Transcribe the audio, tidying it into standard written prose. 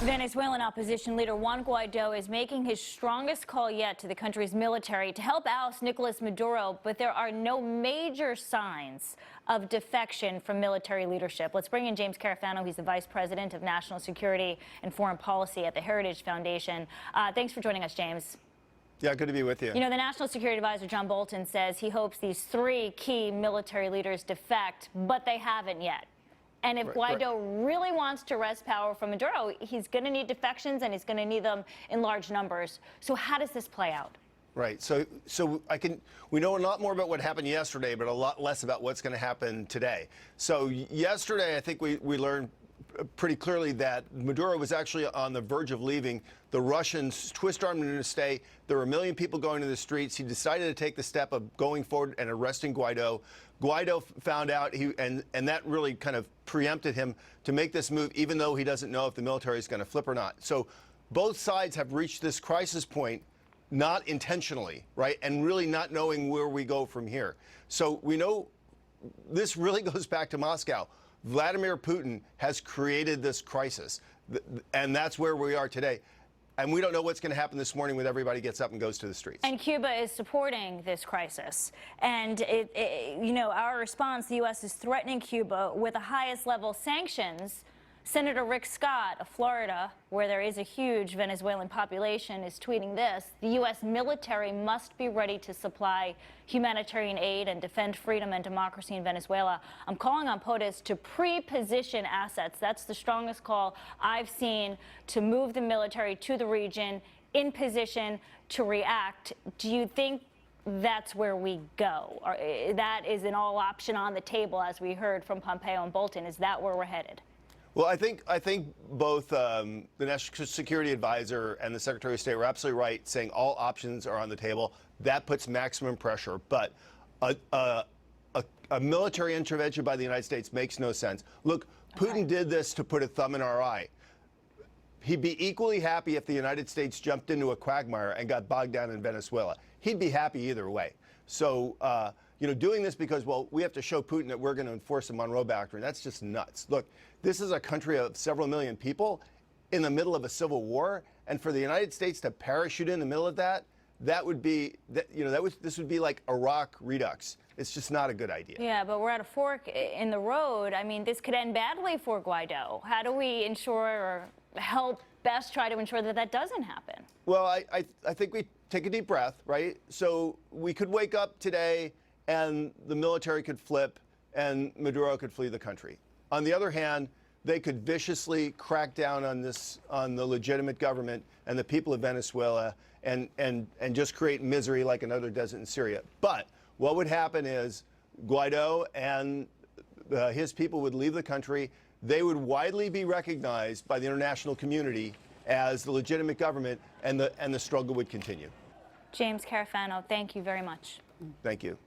Venezuelan opposition leader Juan Guaido is making his strongest call yet to the country's military to help oust Nicolas Maduro, but there are no major signs of defection from military leadership. Let's bring in James Carafano. He's the Vice President of National Security and Foreign Policy at the Heritage Foundation. Thanks for joining us, James. Yeah, good to be with you. You know, the National Security Advisor, John Bolton, says he hopes these three key military leaders defect, but they haven't yet. And if Guaido really wants to wrest power from Maduro, he's going to need defections, and he's going to need them in large numbers. So how does this play out? Right. So we know a lot more about what happened yesterday, but a lot less about what's going to happen today. So yesterday, I think we learned pretty clearly that Maduro was actually on the verge of leaving. The Russians twist-armed him to stay. There were 1 million people going to the streets. He decided to take the step of going forward and arresting Guaido. Guaido found out, and that really kind of preempted him to make this move, even though he doesn't know if the military is going to flip or not. So both sides have reached this crisis point, not intentionally, right, and really not knowing where we go from here. So we know this really goes back to Moscow. Vladimir Putin has created this crisis, and that's where we are today. And we don't know what's going to happen this morning when everybody gets up and goes to the streets. And Cuba is supporting this crisis. And, you know, our response, the U.S. is threatening Cuba with the highest level sanctions. Senator Rick Scott of Florida, where there is a huge Venezuelan population, is tweeting this: the U.S. military must be ready to supply humanitarian aid and defend freedom and democracy in Venezuela. I'm calling on POTUS to pre-position assets. That's the strongest call I've seen to move the military to the region in position to react. Do you think that's where we go? Or that is an all option on the table, as we heard from Pompeo and Bolton? Is that where we're headed? Well, I think both the National Security Advisor and the Secretary of State were absolutely right, saying all options are on the table. That puts maximum pressure. But a military intervention by the United States makes no sense. Look, Putin did this to put a thumb in our eye. He'd be equally happy if the United States jumped into a quagmire and got bogged down in Venezuela. He'd be happy either way. So, you know, doing this because, well, we have to show Putin that we're going to enforce the Monroe Doctrine, that's just nuts. Look, this is a country of several million people in the middle of a civil war, and for the United States to parachute in the middle of that, this would be like Iraq Redux. It's just not a good idea. Yeah, but we're at a fork in the road. I mean, this could end badly for Guaido. How do we ensure or help best try to ensure that that doesn't happen? Well, I think we take a deep breath, right? So we could wake up today and the military could flip and Maduro could flee the country. On the other hand, they could viciously crack down on the legitimate government and the people of Venezuela and just create misery like another desert in Syria. But what would happen is Guaido and his people would leave the country. They would widely be recognized by the international community as the legitimate government, and the struggle would continue. James Carafano, thank you very much. Thank you.